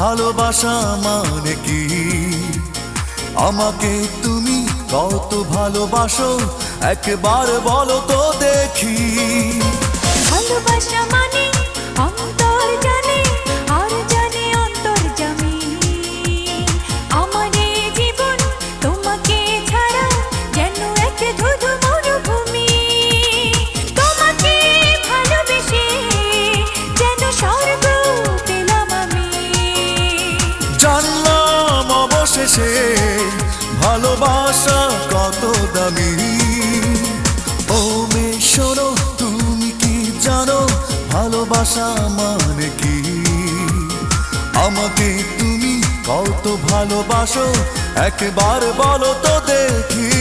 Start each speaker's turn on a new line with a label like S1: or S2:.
S1: ভালোবাসা মানে কি? আমাকে তুমি কত ভালোবাসো একবার বলো তো দেখি।
S2: ভালোবাসা মানে অন্তর জানে আর জানে অন্তর্যামী। আমার এই জীবন তোমাকে ছাড়া যেন এক ধুধু মরুভূমি। তোমাকে ভালোবেসে যেন স্বর্গ পেলাম আমি।
S1: জানলাম অবশেষে ভালোবাসা কত দামি। ও মেয়ে শোনো, তুমি কি জানো ভালোবাসা মানে কি? আমাকে তুমি কত ভালোবাসো একবার বলো তো দেখি।